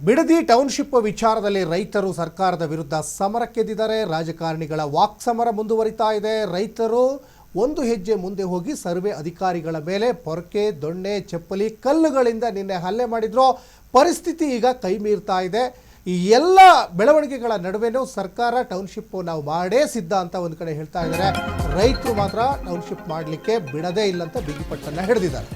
Bidadi township ವಿಚಾರದಲ್ಲಿ ರೈತರು ಸರ್ಕಾರದ ವಿರುದ್ಧ ಸಮರಕ್ಕೆದ್ದಿದ್ದಾರೆ. ರಾಜಕಾರಣಿಗಳ ವಾಕ್ಸಮರ ಮುಂದುವರಿತಾ ಇದೆ. ರೈತರು ಒಂದು ಹೆಜ್ಜೆ ಮುಂದೆ ಹೋಗಿ ಸರ್ವೆ ಅಧಿಕಾರಿಗಳ ಮೇಲೆ ಪೊರಕೆ, ದೊಣ್ಣೆ, ಚಪ್ಪಲಿ, ಕಲ್ಲುಗಳಿಂದ ನಿನ್ನೆ ಹಲ್ಲೆ ಮಾಡಿದ್ರು. ಪರಿಸ್ಥಿತಿ ಈಗ ಕೈ ಮೀರ್ತಾ ಇದೆ. ಈ ಎಲ್ಲ ಬೆಳವಣಿಗೆಗಳ ನಡುವೆನೂ ಸರ್ಕಾರ ಟೌನ್ಶಿಪ್ ನಾವು ಮಾಡೇ ಸಿದ್ಧ ಅಂತ ಒಂದು ಕಡೆ ಹೇಳ್ತಾ ಇದ್ದಾರೆ. ರೈತರು ಮಾತ್ರ ಟೌನ್ಶಿಪ್ ಮಾಡಲಿಕ್ಕೆ ಬಿಡದೇ ಇಲ್ಲ ಅಂತ ಬಿಗಿಪಟ್ಟನ್ನು ಹಿಡಿದಿದ್ದಾರೆ.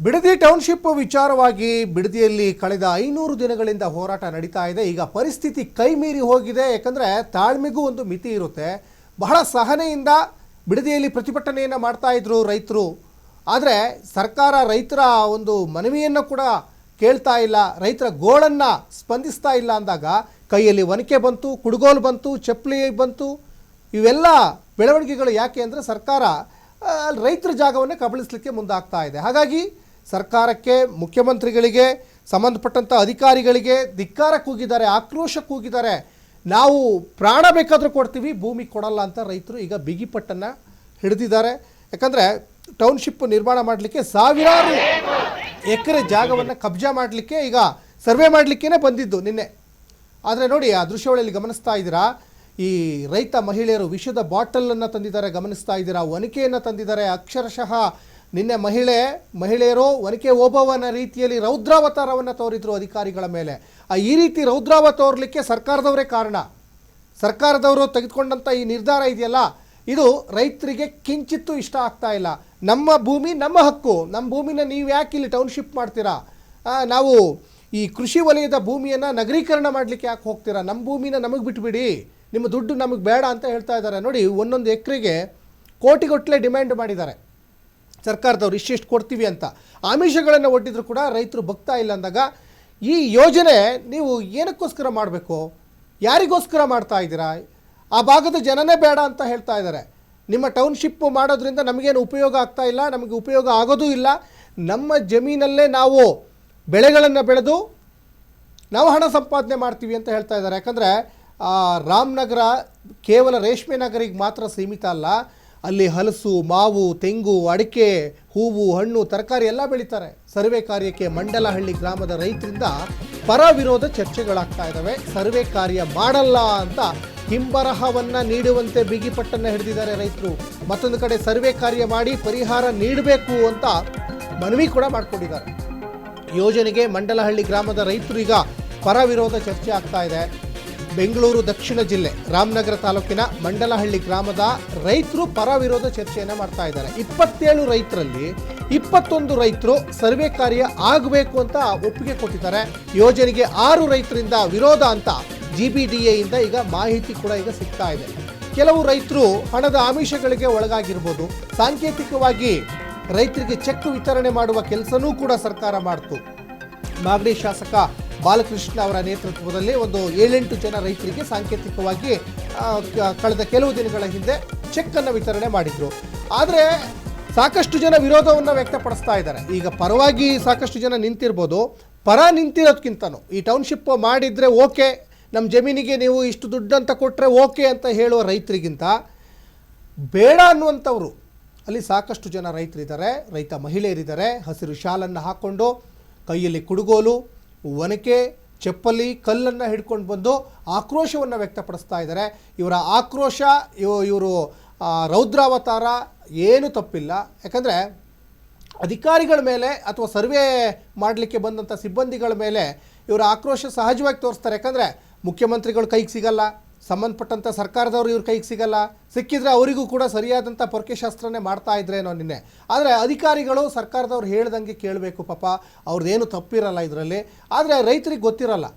ಬಿಡದಿ ಟೌನ್ಶಿಪ್ ವಿಚಾರವಾಗಿ ಬಿಡದಿಯಲ್ಲಿ ಕಳೆದ 500 ದಿನಗಳಿಂದ ಹೋರಾಟ ನಡೀತಾ ಇದೆ. ಈಗ ಪರಿಸ್ಥಿತಿ ಕೈ ಮೀರಿ ಹೋಗಿದೆ. ಯಾಕಂದರೆ ತಾಳ್ಮೆಗೂ ಒಂದು ಮಿತಿ ಇರುತ್ತೆ. ಬಹಳ ಸಹನೆಯಿಂದ ಬಿಡದಿಯಲ್ಲಿ ಪ್ರತಿಭಟನೆಯನ್ನು ಮಾಡ್ತಾ ಇದ್ರು ರೈತರು. ಆದರೆ ಸರ್ಕಾರ ರೈತರ ಒಂದು ಮನವಿಯನ್ನು ಕೂಡ ಕೇಳ್ತಾ ಇಲ್ಲ, ರೈತರ ಗೋಳನ್ನು ಸ್ಪಂದಿಸ್ತಾ ಇಲ್ಲ ಅಂದಾಗ ಕೈಯಲ್ಲಿ ಒನಕೆ ಬಂತು, ಕುಡುಗೋಲು ಬಂತು, ಚಪ್ಪಲಿ ಬಂತು. ಇವೆಲ್ಲ ಬೆಳವಣಿಗೆಗಳು ಯಾಕೆ ಅಂದರೆ ಸರ್ಕಾರ ರೈತರ ಜಾಗವನ್ನು ಕಬಳಿಸಲಿಕ್ಕೆ ಮುಂದಾಗ್ತಾ ಇದೆ. ಹಾಗಾಗಿ ಸರ್ಕಾರಕ್ಕೆ, ಮುಖ್ಯಮಂತ್ರಿಗಳಿಗೆ, ಸಂಬಂಧಪಟ್ಟಂಥ ಅಧಿಕಾರಿಗಳಿಗೆ ಧಿಕ್ಕಾರ ಕೂಗಿದ್ದಾರೆ, ಆಕ್ರೋಶ ಕೂಗಿದ್ದಾರೆ. ನಾವು ಪ್ರಾಣ ಬೇಕಾದರೂ ಕೊಡ್ತೀವಿ, ಭೂಮಿ ಕೊಡಲ್ಲ ಅಂತ ರೈತರು ಈಗ ಬಿಗಿಪಟ್ಟನ್ನು ಹಿಡಿದಿದ್ದಾರೆ. ಯಾಕಂದರೆ ಟೌನ್ಶಿಪ್ ನಿರ್ಮಾಣ ಮಾಡಲಿಕ್ಕೆ ಸಾವಿರಾರು ಎಕರೆ ಜಾಗವನ್ನು ಕಬ್ಜಾ ಮಾಡಲಿಕ್ಕೆ ಈಗ ಸರ್ವೆ ಮಾಡಲಿಕ್ಕೇ ಬಂದಿದ್ದು ನಿನ್ನೆ. ಆದರೆ ನೋಡಿ, ಆ ದೃಶ್ಯಾವಳಿಯಲ್ಲಿ ಗಮನಿಸ್ತಾ ಇದ್ದೀರಾ, ಈ ರೈತ ಮಹಿಳೆಯರು ವಿಷದ ಬಾಟಲನ್ನು ತಂದಿದ್ದಾರೆ, ಗಮನಿಸ್ತಾ ಇದ್ದೀರಾ, ಒನಕೆಯನ್ನು ತಂದಿದ್ದಾರೆ. ಅಕ್ಷರಶಃ ನಿನ್ನೆ ಮಹಿಳೆಯರು ಒನಕೆ ಓಬವ್ವನ ರೀತಿಯಲ್ಲಿ ರೌದ್ರಾವತಾರವನ್ನು ತೋರಿದ್ರು ಅಧಿಕಾರಿಗಳ ಮೇಲೆ. ಈ ರೀತಿ ರೌದ್ರಾವ ತೋರಲಿಕ್ಕೆ ಸರ್ಕಾರದವರೇ ಕಾರಣ. ಸರ್ಕಾರದವರು ತೆಗೆದುಕೊಂಡಂಥ ಈ ನಿರ್ಧಾರ ಇದೆಯಲ್ಲ, ಇದು ರೈತರಿಗೆ ಕಿಂಚಿತ್ತೂ ಇಷ್ಟ ಆಗ್ತಾ ಇಲ್ಲ. ನಮ್ಮ ಭೂಮಿ ನಮ್ಮ ಹಕ್ಕು, ನಮ್ಮ ಭೂಮಿನ ನೀವು ಯಾಕೆ ಇಲ್ಲಿ ಟೌನ್ಶಿಪ್ ಮಾಡ್ತೀರಾ? ನಾವು ಈ ಕೃಷಿ ವಲಯದ ಭೂಮಿಯನ್ನು ನಗರೀಕರಣ ಮಾಡಲಿಕ್ಕೆ ಯಾಕೆ ಹೋಗ್ತೀರಾ? ನಮ್ಮ ಭೂಮಿನ ನಮಗೆ ಬಿಟ್ಬಿಡಿ, ನಿಮ್ಮ ದುಡ್ಡು ನಮಗೆ ಬೇಡ ಅಂತ ಹೇಳ್ತಾ ಇದ್ದಾರೆ. ನೋಡಿ, ಒಂದೊಂದು ಎಕರೆಗೆ ಕೋಟಿಗಟ್ಟಲೆ ಡಿಮ್ಯಾಂಡ್ ಮಾಡಿದ್ದಾರೆ ಸರ್ಕಾರದವ್ರು, ಇಷ್ಟಿಷ್ಟು ಕೊಡ್ತೀವಿ ಅಂತ. ಆಮಿಷಗಳನ್ನು ಒಡ್ಡಿದ್ರು ಕೂಡ ರೈತರು ಬಗ್ತಾ ಇಲ್ಲ ಅಂದಾಗ ಈ ಯೋಜನೆ ನೀವು ಏನಕ್ಕೋಸ್ಕರ ಮಾಡಬೇಕು? ಯಾರಿಗೋಸ್ಕರ ಮಾಡ್ತಾ ಇದ್ದೀರಾ? ಆ ಭಾಗದ ಜನನೇ ಬೇಡ ಅಂತ ಹೇಳ್ತಾ ಇದ್ದಾರೆ. ನಿಮ್ಮ ಟೌನ್ಶಿಪ್ ಮಾಡೋದ್ರಿಂದ ನಮಗೇನು ಉಪಯೋಗ ಆಗ್ತಾ ಇಲ್ಲ, ನಮಗೆ ಉಪಯೋಗ ಆಗೋದೂ ಇಲ್ಲ. ನಮ್ಮ ಜಮೀನಲ್ಲೇ ನಾವು ಬೆಳೆಗಳನ್ನು ಬೆಳೆದು ನಾವು ಹಣ ಸಂಪಾದನೆ ಮಾಡ್ತೀವಿ ಅಂತ ಹೇಳ್ತಾ ಇದ್ದಾರೆ. ಯಾಕಂದರೆ ರಾಮನಗರ ಕೇವಲ ರೇಷ್ಮೆ ನಗರಿಗೆ ಮಾತ್ರ ಸೀಮಿತ ಅಲ್ಲ. ಅಲ್ಲಿ ಹಲಸು, ಮಾವು, ತೆಂಗು, ಅಡಿಕೆ, ಹೂವು, ಹಣ್ಣು, ತರಕಾರಿ ಎಲ್ಲ ಬೆಳೀತಾರೆ. ಸರ್ವೆ ಕಾರ್ಯಕ್ಕೆ ಮಂಡಲಹಳ್ಳಿ ಗ್ರಾಮದ ರೈತರಿಂದ ಪರ ವಿರೋಧ ಚರ್ಚೆಗಳಾಗ್ತಾ ಇದ್ದಾವೆ. ಸರ್ವೆ ಕಾರ್ಯ ಮಾಡಲ್ಲ ಅಂತ ಹಿಂಬರಹವನ್ನು ನೀಡುವಂತೆ ಬಿಗಿಪಟ್ಟನ್ನು ಹಿಡಿದಿದ್ದಾರೆ ರೈತರು. ಮತ್ತೊಂದು ಕಡೆ ಸರ್ವೆ ಕಾರ್ಯ ಮಾಡಿ ಪರಿಹಾರ ನೀಡಬೇಕು ಅಂತ ಮನವಿ ಕೂಡ ಮಾಡಿಕೊಂಡಿದ್ದಾರೆ. ಯೋಜನೆಗೆ ಮಂಡಲಹಳ್ಳಿ ಗ್ರಾಮದ ರೈತರು ಈಗ ಪರ ವಿರೋಧ ಚರ್ಚೆ ಆಗ್ತಾ ಇದೆ. ಬೆಂಗಳೂರು ದಕ್ಷಿಣ ಜಿಲ್ಲೆ ರಾಮನಗರ ತಾಲೂಕಿನ ಮಂಡಲಹಳ್ಳಿ ಗ್ರಾಮದ ರೈತರು ಪರ ವಿರೋಧ ಚರ್ಚೆಯನ್ನು ಮಾಡ್ತಾ ಇದ್ದಾರೆ. 27 ರೈತರಲ್ಲಿ 21 ರೈತರು ಸರ್ವೆ ಕಾರ್ಯ ಆಗಬೇಕು ಅಂತ ಒಪ್ಪಿಗೆ ಕೊಟ್ಟಿದ್ದಾರೆ. ಯೋಜನೆಗೆ 6 ರೈತರಿಂದ ವಿರೋಧ ಅಂತ GBDAಯಿಂದ ಈಗ ಮಾಹಿತಿ ಕೂಡ ಈಗ ಸಿಗ್ತಾ ಇದೆ. ಕೆಲವು ರೈತರು ಹಣದ ಆಮಿಷಗಳಿಗೆ ಒಳಗಾಗಿರ್ಬೋದು. ಸಾಂಕೇತಿಕವಾಗಿ ರೈತರಿಗೆ ಚೆಕ್ ವಿತರಣೆ ಮಾಡುವ ಕೆಲಸನೂ ಕೂಡ ಸರ್ಕಾರ ಮಾಡ್ತು. ಮಾಗಡಿ ಶಾಸಕ ಬಾಲಕೃಷ್ಣ ಅವರ ನೇತೃತ್ವದಲ್ಲಿ ಒಂದು 7-8 ಜನ ರೈತರಿಗೆ ಸಾಂಕೇತಿಕವಾಗಿ ಕಳೆದ ಕೆಲವು ದಿನಗಳ ಹಿಂದೆ ಚೆಕ್ಕನ್ನು ವಿತರಣೆ ಮಾಡಿದ್ರು. ಆದರೆ ಸಾಕಷ್ಟು ಜನ ವಿರೋಧವನ್ನು ವ್ಯಕ್ತಪಡಿಸ್ತಾ ಇದ್ದಾರೆ. ಈಗ ಪರವಾಗಿ ಸಾಕಷ್ಟು ಜನ ನಿಂತಿರ್ಬೋದು, ಪರ ನಿಂತಿರೋದಕ್ಕಿಂತನೂ ಈ ಟೌನ್ಶಿಪ್ ಮಾಡಿದರೆ ಓಕೆ, ನಮ್ಮ ಜಮೀನಿಗೆ ನೀವು ಇಷ್ಟು ದುಡ್ಡಂತ ಕೊಟ್ಟರೆ ಓಕೆ ಅಂತ ಹೇಳುವ ರೈತರಿಗಿಂತ ಬೇಡ ಅನ್ನುವಂಥವ್ರು ಅಲ್ಲಿ ಸಾಕಷ್ಟು ಜನ ರೈತರಿದ್ದಾರೆ. ರೈತ ಮಹಿಳೆಯರಿದ್ದಾರೆ. ಹಸಿರು ಶಾಲನ್ನು ಹಾಕ್ಕೊಂಡು ಕೈಯಲ್ಲಿ ಕುಡುಗೋಲು, ಒನಕೆ, ಚಪ್ಪಲಿ, ಕಲ್ಲನ್ನು ಹಿಡ್ಕೊಂಡು ಬಂದು ಆಕ್ರೋಶವನ್ನು ವ್ಯಕ್ತಪಡಿಸ್ತಾ ಇದ್ದಾರೆ. ಇವರ ಆಕ್ರೋಶ, ಇವರು ರೌದ್ರಾವತಾರ ಏನು ತಪ್ಪಿಲ್ಲ. ಯಾಕಂದರೆ ಅಧಿಕಾರಿಗಳ ಮೇಲೆ ಅಥವಾ ಸರ್ವೆ ಮಾಡಲಿಕ್ಕೆ ಬಂದಂಥ ಸಿಬ್ಬಂದಿಗಳ ಮೇಲೆ ಇವರ ಆಕ್ರೋಶ ಸಹಜವಾಗಿ ತೋರಿಸ್ತಾರೆ. ಯಾಕಂದರೆ ಮುಖ್ಯಮಂತ್ರಿಗಳು ಕೈಗೆ ಸಿಗಲ್ಲ, ಸಂಬಂಧಪಟ್ಟಂಥ ಸರ್ಕಾರದವರು ಇವ್ರ ಕೈಗೆ ಸಿಗಲ್ಲ, ಸಿಕ್ಕಿದ್ರೆ ಅವರಿಗೂ ಕೂಡ ಸರಿಯಾದಂಥ ಪೊರಕೆ ಶಾಸ್ತ್ರನೇ ಮಾಡ್ತಾ ಇದ್ರೇನೋ ನಿನ್ನೆ. ಆದರೆ ಅಧಿಕಾರಿಗಳು ಸರ್ಕಾರದವ್ರು ಹೇಳ್ದಂಗೆ ಕೇಳಬೇಕು. ಪಾಪ ಅವ್ರದ್ದೇನು ತಪ್ಪಿರಲ್ಲ ಇದರಲ್ಲಿ. ಆದರೆ ರೈತರಿಗೆ ಗೊತ್ತಿರಲ್ಲ.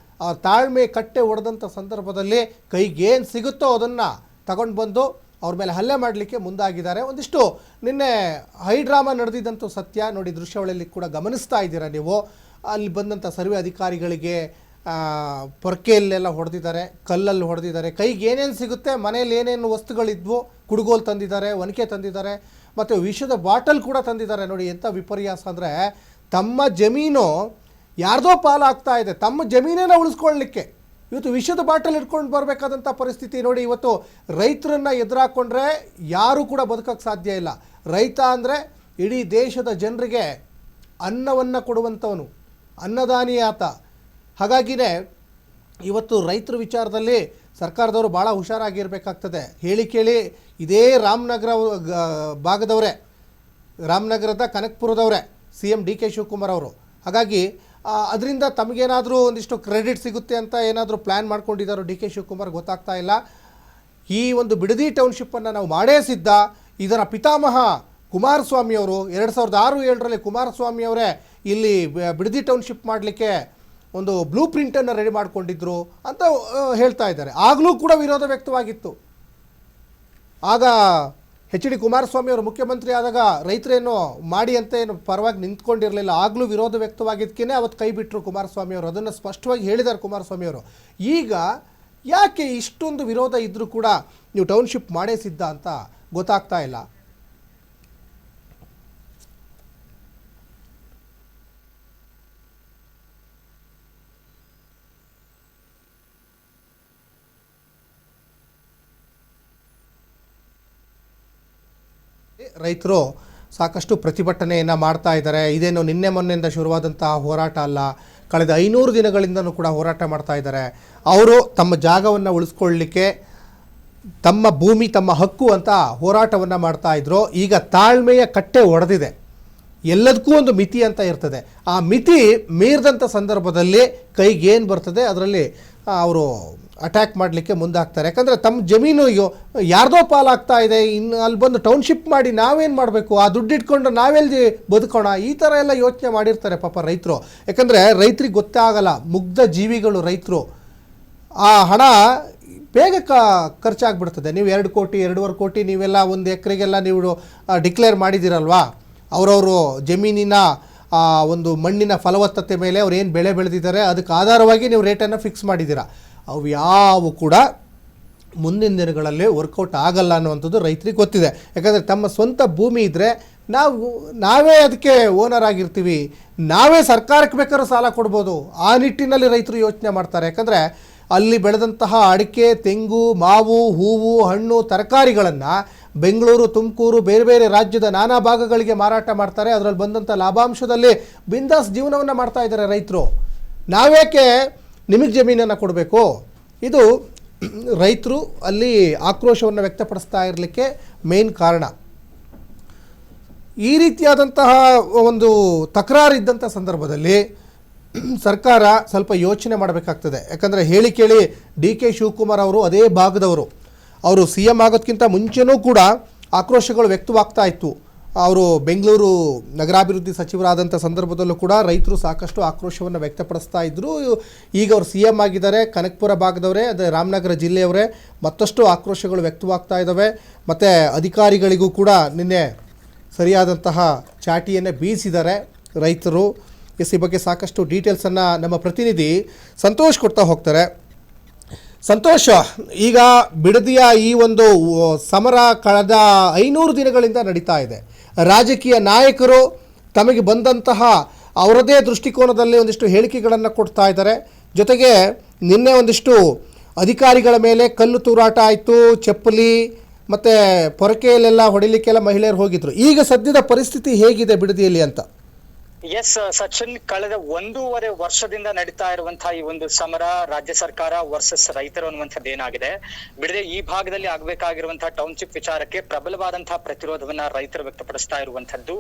ತಾಳ್ಮೆ ಕಟ್ಟೆ ಒಡೆದಂಥ ಸಂದರ್ಭದಲ್ಲಿ ಕೈಗೇನು ಸಿಗುತ್ತೋ ಅದನ್ನು ತಗೊಂಡು ಬಂದು ಅವ್ರ ಮೇಲೆ ಹಲ್ಲೆ ಮಾಡಲಿಕ್ಕೆ ಮುಂದಾಗಿದ್ದಾರೆ. ಒಂದಿಷ್ಟು ನಿನ್ನೆ ಹೈಡ್ರಾಮಾ ನಡೆದಿದ್ದಂತೂ ಸತ್ಯ. ನೋಡಿ, ದೃಶ್ಯಾವಳಿಯಲ್ಲಿ ಕೂಡ ಗಮನಿಸ್ತಾ ಇದ್ದೀರಾ ನೀವು. ಅಲ್ಲಿ ಬಂದಂಥ ಸರ್ವೆ ಅಧಿಕಾರಿಗಳಿಗೆ ಪೊರ್ಕೆಯಲ್ಲೆಲ್ಲ ಹೊಡೆದಿದ್ದಾರೆ, ಕಲ್ಲಲ್ಲಿ ಹೊಡೆದಿದ್ದಾರೆ. ಕೈಗೆ ಏನೇನು ಸಿಗುತ್ತೆ, ಮನೇಲಿ ಏನೇನು ವಸ್ತುಗಳಿದ್ವು, ಕುಡುಗೋಲು ತಂದಿದ್ದಾರೆ, ಒನಕೆ ತಂದಿದ್ದಾರೆ, ಮತ್ತು ವಿಷದ ಬಾಟಲ್ ಕೂಡ ತಂದಿದ್ದಾರೆ. ನೋಡಿ ಎಂಥ ವಿಪರ್ಯಾಸ ಅಂದರೆ, ತಮ್ಮ ಜಮೀನು ಯಾರ್ದೋ ಪಾಲಾಗ್ತಾ ಇದೆ, ತಮ್ಮ ಜಮೀನನ್ನು ಉಳಿಸ್ಕೊಳ್ಳಲಿಕ್ಕೆ ಇವತ್ತು ವಿಷದ ಬಾಟಲ್ ಇಟ್ಕೊಂಡು ಬರಬೇಕಾದಂಥ ಪರಿಸ್ಥಿತಿ. ನೋಡಿ, ಇವತ್ತು ರೈತರನ್ನು ಎದುರಾಕೊಂಡ್ರೆ ಯಾರೂ ಕೂಡ ಬದುಕೋಕ್ಕೆ ಸಾಧ್ಯ ಇಲ್ಲ. ರೈತ ಅಂದರೆ ಇಡೀ ದೇಶದ ಜನರಿಗೆ ಅನ್ನವನ್ನು ಕೊಡುವಂಥವನು, ಅನ್ನದಾನಿ ಆತ. ಹಾಗಾಗಿನೇ ಇವತ್ತು ರೈತರ ವಿಚಾರದಲ್ಲಿ ಸರ್ಕಾರದವರು ಭಾಳ ಹುಷಾರಾಗಿರಬೇಕಾಗ್ತದೆ. ಹೇಳಿ ಕೇಳಿ ಇದೇ ರಾಮನಗರ ಭಾಗದವರೇ, ರಾಮನಗರದ ಕನಕಪುರದವರೇ CM DK ಶಿವಕುಮಾರ್ ಅವರು. ಹಾಗಾಗಿ ಅದರಿಂದ ತಮಗೇನಾದರೂ ಒಂದಿಷ್ಟು ಕ್ರೆಡಿಟ್ ಸಿಗುತ್ತೆ ಅಂತ ಏನಾದರೂ ಪ್ಲ್ಯಾನ್ ಮಾಡ್ಕೊಂಡಿದ್ದಾರೋ DK ಶಿವಕುಮಾರ್ ಗೊತ್ತಾಗ್ತಾ ಇಲ್ಲ. ಈ ಒಂದು ಬಿಡದಿ ಟೌನ್ಶಿಪ್ಪನ್ನು ನಾವು ಮಾಡೇ ಸಿದ್ಧ. ಇದರ ಪಿತಾಮಹ ಕುಮಾರಸ್ವಾಮಿಯವರು 2006-7ರಲ್ಲಿ ಕುಮಾರಸ್ವಾಮಿಯವರೇ ಇಲ್ಲಿ ಬಿಡದಿ ಟೌನ್ಶಿಪ್ ಮಾಡಲಿಕ್ಕೆ ಒಂದು ಬ್ಲೂ ಪ್ರಿಂಟನ್ನು ರೆಡಿ ಮಾಡಿಕೊಂಡಿದ್ರು ಅಂತ ಹೇಳ್ತಾ ಇದ್ದಾರೆ. ಆಗಲೂ ಕೂಡ ವಿರೋಧ ವ್ಯಕ್ತವಾಗಿತ್ತು. ಆಗ HD ಕುಮಾರಸ್ವಾಮಿ ಅವರು ಮುಖ್ಯಮಂತ್ರಿ ಆದಾಗ ರೈತರೇನು ಮಾಡಿ ಅಂತ ಏನು ಪರವಾಗಿ ನಿಂತ್ಕೊಂಡಿರಲಿಲ್ಲ. ಆಗಲೂ ವಿರೋಧ ವ್ಯಕ್ತವಾಗಿದ್ದಕ್ಕೇ ಅವತ್ತು ಕೈ ಬಿಟ್ಟರು ಕುಮಾರಸ್ವಾಮಿ ಅವರು. ಅದನ್ನು ಸ್ಪಷ್ಟವಾಗಿ ಹೇಳಿದ್ದಾರೆ ಕುಮಾರಸ್ವಾಮಿ ಅವರು. ಈಗ ಯಾಕೆ ಇಷ್ಟೊಂದು ವಿರೋಧ ಇದ್ದರೂ ಕೂಡ ನೀವು ಟೌನ್ಶಿಪ್ ಮಾಡೇ ಸಿದ್ಧ ಅಂತ ಗೊತ್ತಾಗ್ತಾ ಇಲ್ಲ. ರೈತರು ಸಾಕಷ್ಟು ಪ್ರತಿಭಟನೆಯನ್ನು ಮಾಡ್ತಾ ಇದ್ದಾರೆ. ಇದೇನು ನಿನ್ನೆ ಮೊನ್ನೆಯಿಂದ ಶುರುವಾದಂತಹ ಹೋರಾಟ ಅಲ್ಲ, ಕಳೆದ 500 ದಿನಗಳಿಂದನೂ ಕೂಡ ಹೋರಾಟ ಮಾಡ್ತಾ ಇದ್ದಾರೆ. ಅವರು ತಮ್ಮ ಜಾಗವನ್ನು ಉಳಿಸ್ಕೊಳ್ಳಲಿಕ್ಕೆ, ತಮ್ಮ ಭೂಮಿ ತಮ್ಮ ಹಕ್ಕು ಅಂತ ಹೋರಾಟವನ್ನು ಮಾಡ್ತಾ ಇದ್ರು. ಈಗ ತಾಳ್ಮೆಯ ಕಟ್ಟೆ ಒಡೆದಿದೆ. ಎಲ್ಲದಕ್ಕೂ ಒಂದು ಮಿತಿ ಅಂತ ಇರ್ತದೆ. ಆ ಮಿತಿ ಮೀರಿದಂಥ ಸಂದರ್ಭದಲ್ಲಿ ಕೈಗೆ ಏನು ಬರ್ತದೆ ಅದರಲ್ಲಿ ಅವರು ಅಟ್ಯಾಕ್ ಮಾಡಲಿಕ್ಕೆ ಮುಂದಾಗ್ತಾರೆ. ಯಾಕಂದರೆ ತಮ್ಮ ಜಮೀನು ಯಾರ್ದೋ ಪಾಲಾಗ್ತಾ ಇದೆ, ಇನ್ನು ಅಲ್ಲಿ ಬಂದು ಟೌನ್ಶಿಪ್ ಮಾಡಿ ನಾವೇನು ಮಾಡಬೇಕು, ಆ ದುಡ್ಡು ಇಟ್ಕೊಂಡು ನಾವೆಲ್ಲಿ ಬದುಕೋಣ, ಈ ಥರ ಎಲ್ಲ ಯೋಚನೆ ಮಾಡಿರ್ತಾರೆ ಪಾಪ ರೈತರು. ಯಾಕಂದರೆ ರೈತರಿಗೆ ಗೊತ್ತೇ ಆಗಲ್ಲ, ಮುಗ್ಧ ಜೀವಿಗಳು ರೈತರು. ಆ ಹಣ ಬೇಗ ಖರ್ಚಾಗ್ಬಿಡ್ತದೆ. ನೀವು 2 ಕೋಟಿ 2.5 ಕೋಟಿ ನೀವೆಲ್ಲ ಒಂದು ಎಕರೆಗೆಲ್ಲ ನೀವು ಡಿಕ್ಲೇರ್ ಮಾಡಿದ್ದೀರಲ್ವಾ, ಅವರವರು ಜಮೀನಿನ ಒಂದು ಮಣ್ಣಿನ ಫಲವತ್ತತೆ ಮೇಲೆ ಅವ್ರು ಏನು ಬೆಳೆ ಬೆಳೆದಿದ್ದಾರೆ ಅದಕ್ಕೆ ಆಧಾರವಾಗಿ ನೀವು ರೇಟನ್ನು ಫಿಕ್ಸ್ ಮಾಡಿದ್ದೀರಾ. ಅವು ಯಾವು ಕೂಡ ಮುಂದಿನ ದಿನಗಳಲ್ಲಿ ವರ್ಕೌಟ್ ಆಗಲ್ಲ ಅನ್ನುವಂಥದ್ದು ರೈತರಿಗೆ ಗೊತ್ತಿದೆ. ಯಾಕಂದರೆ ತಮ್ಮ ಸ್ವಂತ ಭೂಮಿ ಇದ್ದರೆ ನಾವೇ ಅದಕ್ಕೆ ಓನರ್ ಆಗಿರ್ತೀವಿ, ನಾವೇ ಸರ್ಕಾರಕ್ಕೆ ಬೇಕಾದ್ರೂ ಸಾಲ ಕೊಡ್ಬೋದು. ಆ ನಿಟ್ಟಿನಲ್ಲಿ ರೈತರು ಯೋಚನೆ ಮಾಡ್ತಾರೆ. ಯಾಕಂದರೆ ಅಲ್ಲಿ ಬೆಳೆದಂತಹ ಅಡಿಕೆ, ತೆಂಗು, ಮಾವು, ಹೂವು, ಹಣ್ಣು, ತರಕಾರಿಗಳನ್ನು ಬೆಂಗಳೂರು, ತುಮಕೂರು, ಬೇರೆ ಬೇರೆ ರಾಜ್ಯದ ನಾನಾ ಭಾಗಗಳಿಗೆ ಮಾರಾಟ ಮಾಡ್ತಾರೆ. ಅದರಲ್ಲಿ ಬಂದಂಥ ಲಾಭಾಂಶದಲ್ಲಿ ಬಿಂದಾಸ್ ಜೀವನವನ್ನು ಮಾಡ್ತಾ ಇದ್ದಾರೆ ರೈತರು. ನಾವೇಕೆ ನಿಮಗೆ ಜಮೀನನ್ನು ಕೊಡಬೇಕು? ಇದು ರೈತರು ಅಲ್ಲಿ ಆಕ್ರೋಶವನ್ನು ವ್ಯಕ್ತಪಡಿಸ್ತಾ ಇರಲಿಕ್ಕೆ ಮೇನ್ ಕಾರಣ. ಈ ರೀತಿಯಾದಂತಹ ಒಂದು ತಕರಾರಿದ್ದಂಥ ಸಂದರ್ಭದಲ್ಲಿ ಸರ್ಕಾರ ಸ್ವಲ್ಪ ಯೋಚನೆ ಮಾಡಬೇಕಾಗ್ತದೆ. ಯಾಕಂದರೆ ಹೇಳಿ ಕೇಳಿ DK ಶಿವಕುಮಾರ್ ಅವರು ಅದೇ ಭಾಗದವರು. ಅವರು CM ಆಗೋದಕ್ಕಿಂತ ಮುಂಚೆನೂ ಕೂಡ ಆಕ್ರೋಶಗಳು ವ್ಯಕ್ತವಾಗ್ತಾ ಇತ್ತು. ಅವರು ಬೆಂಗಳೂರು ನಗರಾಭಿವೃದ್ಧಿ ಸಚಿವರಾದಂಥ ಸಂದರ್ಭದಲ್ಲೂ ಕೂಡ ರೈತರು ಸಾಕಷ್ಟು ಆಕ್ರೋಶವನ್ನು ವ್ಯಕ್ತಪಡಿಸ್ತಾ ಇದ್ದರು. ಈಗ ಅವರು CM ಆಗಿದ್ದಾರೆ, ಕನಕಪುರ ಭಾಗದವರೇ, ಅದೇ ರಾಮನಗರ ಜಿಲ್ಲೆಯವರೇ. ಮತ್ತಷ್ಟು ಆಕ್ರೋಶಗಳು ವ್ಯಕ್ತವಾಗ್ತಾ ಇದ್ದಾವೆ. ಮತ್ತು ಅಧಿಕಾರಿಗಳಿಗೂ ಕೂಡ ನಿನ್ನೆ ಸರಿಯಾದಂತಹ ಚಾಟಿಯನ್ನೇ ಬೀಸಿದ್ದಾರೆ ರೈತರು. ಈ ಬಗ್ಗೆ ಸಾಕಷ್ಟು ಡೀಟೇಲ್ಸನ್ನು ನಮ್ಮ ಪ್ರತಿನಿಧಿ ಸಂತೋಷ್ ಕೊಡ್ತಾ ಹೋಗ್ತಾರೆ. ಸಂತೋಷ, ಈಗ ಬಿಡದಿಯ ಈ ಒಂದು ಸಮರ ಕಳೆದ 500 ದಿನಗಳಿಂದ ನಡೀತಾ ಇದೆ. ರಾಜಕೀಯ ನಾಯಕರು ತಮಗೆ ಬಂದಂತಹ ಅವರದೇ ದೃಷ್ಟಿಕೋನದಲ್ಲಿ ಒಂದಿಷ್ಟು ಹೇಳಿಕೆಗಳನ್ನು ಕೊಡ್ತಾ ಇದ್ದಾರೆ. ಜೊತೆಗೆ ನಿನ್ನೆ ಒಂದಿಷ್ಟು ಅಧಿಕಾರಿಗಳ ಮೇಲೆ ಕಲ್ಲು ತೂರಾಟ ಆಯಿತು, ಚಪ್ಪಲಿ ಮತ್ತು ಪೊರಕೆಯಲ್ಲೆಲ್ಲ ಹೊಡಿಲಿಕ್ಕೆಲ್ಲ ಮಹಿಳೆಯರು ಹೋಗಿದ್ರು. ಈಗ ಸದ್ಯದ ಪರಿಸ್ಥಿತಿ ಹೇಗಿದೆ ಬಿಡದಿಯಲ್ಲಿ ಅಂತ? ಎಸ್ ಸಚಿನ್, ಕಳೆದ 1.5 ವರ್ಷದಿಂದ ನಡೀತಾ ಇರುವಂತಹ ಈ ಒಂದು ಸಮರ ರಾಜ್ಯ ಸರ್ಕಾರ ವರ್ಸಸ್ ರೈತರು ಅನ್ನುವಂಥದ್ದು ಏನಾಗಿದೆ. ಬಿಡದೆ ಈ ಭಾಗದಲ್ಲಿ ಆಗ್ಬೇಕಾಗಿರುವಂತಹ ಟೌನ್ಶಿಪ್ ವಿಚಾರಕ್ಕೆ ಪ್ರಬಲವಾದಂತಹ ಪ್ರತಿರೋಧವನ್ನ ರೈತರು ವ್ಯಕ್ತಪಡಿಸ್ತಾ ಇರುವಂತದ್ದು.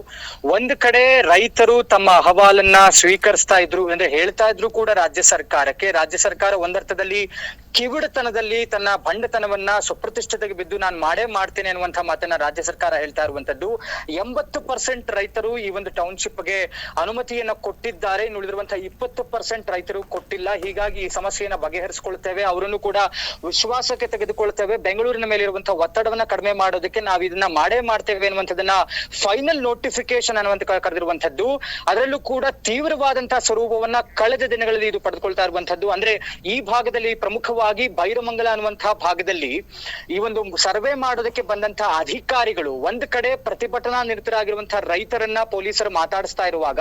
ಒಂದು ಕಡೆ ರೈತರು ತಮ್ಮ ಅಹವಾಲನ್ನ ಸ್ವೀಕರಿಸ್ತಾ ಇದ್ರು ಅಂದ್ರೆ ಹೇಳ್ತಾ ಇದ್ರು ಕೂಡ ರಾಜ್ಯ ಸರ್ಕಾರ ಒಂದರ್ಥದಲ್ಲಿ ಕಿವಿಡತನದಲ್ಲಿ ತನ್ನ ಬಂಡತನವನ್ನ ಸುಪ್ರತಿಷ್ಠತೆಗೆ ಬಿದ್ದು ನಾನು ಮಾಡೇ ಮಾಡ್ತೇನೆ ಅನ್ನುವಂತ ಮಾತನ್ನ ರಾಜ್ಯ ಸರ್ಕಾರ ಹೇಳ್ತಾ ಇರುವಂತದ್ದು. 80% ರೈತರು ಈ ಒಂದು ಟೌನ್ಶಿಪ್ ಗೆ ಅನುಮತಿಯನ್ನ ಕೊಟ್ಟಿದ್ದಾರೆ, ಇನ್ನು ಉಳಿದಿರುವಂತಹ 20% ರೈತರು ಕೊಟ್ಟಿಲ್ಲ. ಹೀಗಾಗಿ ಈ ಸಮಸ್ಯೆಯನ್ನ ಬಗೆಹರಿಸಿಕೊಳ್ತೇವೆ, ಅವರನ್ನು ಕೂಡ ವಿಶ್ವಾಸಕ್ಕೆ ತೆಗೆದುಕೊಳ್ತೇವೆ, ಬೆಂಗಳೂರಿನ ಮೇಲೆ ಇರುವಂತಹ ಒತ್ತಡವನ್ನ ಕಡಿಮೆ ಮಾಡೋದಕ್ಕೆ ನಾವು ಇದನ್ನ ಮಾಡೇ ಮಾಡ್ತೇವೆ ಅನ್ನುವಂಥದ್ದನ್ನ ಫೈನಲ್ ನೋಟಿಫಿಕೇಶನ್ ಅನ್ನುವಂತ ಕರೆದಿರುವಂತದ್ದು. ಅದರಲ್ಲೂ ಕೂಡ ತೀವ್ರವಾದಂತಹ ಸ್ವರೂಪವನ್ನ ಕಳೆದ ದಿನಗಳಲ್ಲಿ ಇದು ಪಡೆದುಕೊಳ್ತಾ ಇರುವಂತದ್ದು. ಅಂದ್ರೆ ಈ ಭಾಗದಲ್ಲಿ ಪ್ರಮುಖವಾಗಿ ಬೈರಮಂಗಲ ಅನ್ನುವಂತಹ ಭಾಗದಲ್ಲಿ ಈ ಒಂದು ಸರ್ವೆ ಮಾಡೋದಕ್ಕೆ ಬಂದಂತಹ ಅಧಿಕಾರಿಗಳು ಒಂದ್ ಕಡೆ ಪ್ರತಿಭಟನಾ ನಿರತರಾಗಿರುವಂತಹ ರೈತರನ್ನ ಪೊಲೀಸರು ಮಾತಾಡಿಸ್ತಾ ಇರುವಾಗ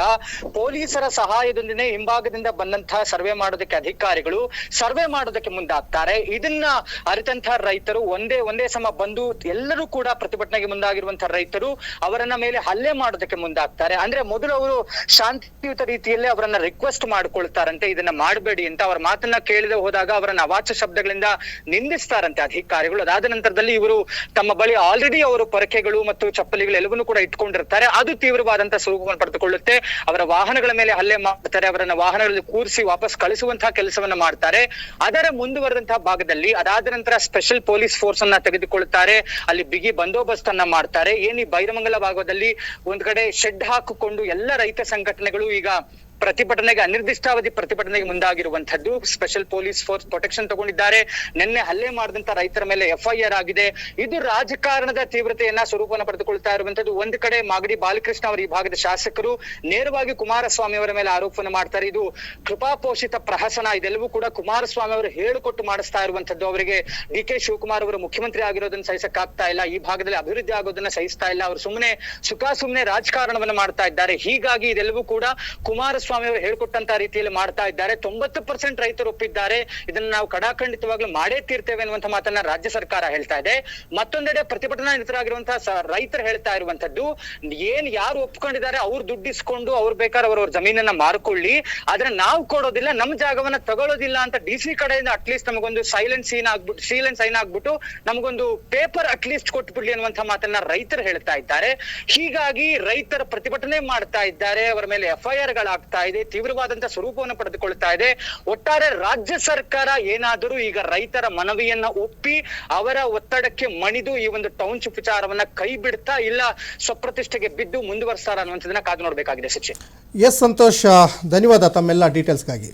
ಪೊಲೀಸರ ಸಹಾಯದೊಂದಿಗೆ ಹಿಂಭಾಗದಿಂದ ಬಂದಂತಹ ಸರ್ವೆ ಮಾಡೋದಕ್ಕೆ ಅಧಿಕಾರಿಗಳು ಸರ್ವೆ ಮಾಡೋದಕ್ಕೆ ಮುಂದಾಗ್ತಾರೆ. ಇದನ್ನ ಅರಿತಂತಹ ರೈತರು ಒಂದೇ ಸಮ ಬಂದು ಎಲ್ಲರೂ ಕೂಡ ಪ್ರತಿಭಟನೆಗೆ ಮುಂದಾಗಿರುವಂತಹ ರೈತರು ಅವರನ್ನ ಮೇಲೆ ಹಲ್ಲೆ ಮಾಡೋದಕ್ಕೆ ಮುಂದಾಗ್ತಾರೆ. ಅಂದ್ರೆ ಮೊದಲು ಅವರು ಶಾಂತಿಯುತ ರೀತಿಯಲ್ಲೇ ಅವರನ್ನ ರಿಕ್ವೆಸ್ಟ್ ಮಾಡ್ಕೊಳ್ತಾರಂತೆ, ಇದನ್ನ ಮಾಡಬೇಡಿ ಅಂತ. ಅವರ ಮಾತನ್ನ ಕೇಳದೆ ಹೋದಾಗ ಅವರನ್ನ ಅವಾಚ್ಯ ಶಬ್ದಗಳಿಂದ ನಿಂದಿಸ್ತಾರಂತೆ ಅಧಿಕಾರಿಗಳು. ಅದಾದ ನಂತರದಲ್ಲಿ ಇವರು ತಮ್ಮ ಬಳಿ ಆಲ್ರೆಡಿ ಅವರು ಪೊರಕೆಗಳು ಮತ್ತು ಚಪ್ಪಲಿಗಳು ಎಲ್ಲವನ್ನೂ ಕೂಡ ಇಟ್ಕೊಂಡಿರ್ತಾರೆ. ಅದು ತೀವ್ರವಾದಂತಹ ಸ್ವರೂಪವನ್ನು ಪಡೆದುಕೊಳ್ಳುತ್ತೆ. ಅವರ ವಾಹನಗಳ ಮೇಲೆ ಹಲ್ಲೆ ಮಾಡ್ತಾರೆ, ಅವರನ್ನ ವಾಹನಗಳಲ್ಲಿ ಕೂರಿಸಿ ವಾಪಸ್ ಕಳಿಸುವಂತಹ ಕೆಲಸವನ್ನ ಮಾಡ್ತಾರೆ. ಅದರ ಮುಂದುವರೆದಂತಹ ಭಾಗದಲ್ಲಿ ಅದಾದ ನಂತರ ಸ್ಪೆಷಲ್ ಪೊಲೀಸ್ ಫೋರ್ಸ್ ಅನ್ನ ತೆಗೆದುಕೊಳ್ತಾರೆ, ಅಲ್ಲಿ ಬಿಗಿ ಬಂದೋಬಸ್ತ್ ಅನ್ನ ಮಾಡ್ತಾರೆ. ಏನ್ ಈ ಬೈರಮಂಗಲ ಭಾಗದಲ್ಲಿ ಒಂದ್ ಕಡೆ ಶೆಡ್ ಹಾಕಿಕೊಂಡು ಎಲ್ಲ ರೈತ ಸಂಘಟನೆಗಳು ಈಗ ಪ್ರತಿಭಟನೆಗೆ ಅನಿರ್ದಿಷ್ಟಾವಧಿ ಪ್ರತಿಭಟನೆಗೆ ಮುಂದಾಗಿರುವಂತದ್ದು. ಸ್ಪೆಷಲ್ ಪೊಲೀಸ್ ಫೋರ್ಸ್ ಪ್ರೊಟೆಕ್ಷನ್ ತಗೊಂಡಿದ್ದಾರೆ. ನಿನ್ನೆ ಹಲ್ಲೆ ಮಾಡಿದಂತ ರೈತರ ಮೇಲೆ FIR ಆಗಿದೆ. ಇದು ರಾಜಕಾರಣದ ತೀವ್ರತೆಯನ್ನ ಸ್ವರೂಪವನ್ನು ಪಡೆದುಕೊಳ್ತಾ ಇರುವಂತದ್ದು. ಒಂದ್ ಕಡೆ ಮಾಗಡಿ ಬಾಲಕೃಷ್ಣ ಅವರು ಈ ಭಾಗದ ಶಾಸಕರು ನೇರವಾಗಿ ಕುಮಾರಸ್ವಾಮಿ ಅವರ ಮೇಲೆ ಆರೋಪವನ್ನು ಮಾಡ್ತಾರೆ. ಇದು ಕೃಪಾಪೋಷಿತ ಪ್ರಹಸನ, ಇದೆಲ್ಲವೂ ಕೂಡ ಕುಮಾರಸ್ವಾಮಿ ಅವರು ಹೇಳಿಕೊಟ್ಟು ಮಾಡಿಸ್ತಾ ಇರುವಂತದ್ದು. ಅವರಿಗೆ DK ಶಿವಕುಮಾರ್ ಅವರು ಮುಖ್ಯಮಂತ್ರಿ ಆಗಿರೋದನ್ನ ಸಹಿಸಕ್ಕಾಗ್ತಾ ಇಲ್ಲ, ಈ ಭಾಗದಲ್ಲಿ ಅಭಿವೃದ್ಧಿ ಆಗೋದನ್ನ ಸಹಿಸ್ತಾ ಇಲ್ಲ, ಅವರು ಸುಮ್ಮನೆ ರಾಜಕಾರಣವನ್ನ ಮಾಡ್ತಾ ಇದ್ದಾರೆ. ಹೀಗಾಗಿ ಇದೆಲ್ಲವೂ ಕೂಡ ಕುಮಾರಸ್ವಾಮಿ ಅವರು ಹೇಳ್ಕೊಟ್ಟಂತ ರೀತಿಯಲ್ಲಿ ಮಾಡ್ತಾ ಇದ್ದಾರೆ. 90% ರೈತರು ಒಪ್ಪಿದ್ದಾರೆ, ಇದನ್ನ ನಾವು ಕಡಾಖಂಡಿತವಾಗ್ಲೂ ಮಾಡೇ ತೀರ್ತೇವೆ ಅನ್ನುವಂತ ಮಾತನ್ನ ರಾಜ್ಯ ಸರ್ಕಾರ ಹೇಳ್ತಾ ಇದೆ. ಮತ್ತೊಂದೆಡೆ ಪ್ರತಿಭಟನಾ ನಿರತರಾಗಿರುವಂತಹ ರೈತರು ಹೇಳ್ತಾ ಇರುವಂತದ್ದು, ಯಾರು ಒಪ್ಕೊಂಡಿದ್ದಾರೆ ಅವ್ರು ದುಡ್ಡಿಸ್ಕೊಂಡು ಅವ್ರು ಬೇಕಾದ್ರೆ ಅವ್ರ ಜಮೀನನ್ನ ಮಾರ್ಕೊಳ್ಳಿ, ಆದ್ರೆ ನಾವು ಕೊಡೋದಿಲ್ಲ, ನಮ್ ಜಾಗವನ್ನ ತಗೊಳ್ಳೋದಿಲ್ಲ ಅಂತ DC ಕಡೆಯಿಂದ ಅಟ್ಲೀಸ್ಟ್ ನಮಗೊಂದು ಸೈಲೆನ್ಸ್ ಸೈನ್ ಆಗ್ಬಿಟ್ಟು ನಮಗೊಂದು ಪೇಪರ್ ಅಟ್ಲೀಸ್ಟ್ ಕೊಟ್ಬಿಡ್ಲಿ ಅನ್ನುವಂತ ಮಾತನ್ನ ರೈತರು ಹೇಳ್ತಾ ಇದ್ದಾರೆ. ಹೀಗಾಗಿ ರೈತರ ಪ್ರತಿಭಟನೆ ಮಾಡ್ತಾ ಇದ್ದಾರೆ, ಅವರ ಮೇಲೆ FIR ಗಳಾಗ್ತಾ ಇದೆ, ತೀವ್ರವಾದಂತಹ ಸ್ವರೂಪವನ್ನು ಪಡೆದುಕೊಳ್ತಾ ಇದೆ. ಒಟ್ಟಾರೆ ರಾಜ್ಯ ಸರ್ಕಾರ ಏನಾದರೂ ಈಗ ರೈತರ ಮನವಿಯನ್ನ ಒಪ್ಪಿ ಅವರ ಒತ್ತಡಕ್ಕೆ ಮಣಿದು ಈ ಒಂದು ಟೌನ್ಶಿಪ್ ವಿಚಾರವನ್ನ ಕೈ ಬಿಡ್ತಾ ಇಲ್ಲ ಸ್ವಪ್ರತಿಷ್ಠೆಗೆ ಬಿದ್ದು ಮುಂದುವರಿಸ್ತಾರ ಅನ್ನುವಂಥದ್ದನ್ನ ಕಾದು ನೋಡ್ಬೇಕಾಗಿದೆ. ಶಿಕ್ಷೆ ಎಸ್ ಸಂತೋಷ್, ಧನ್ಯವಾದ ತಮ್ಮೆಲ್ಲ ಡೀಟೇಲ್ಸ್ಗಾಗಿ.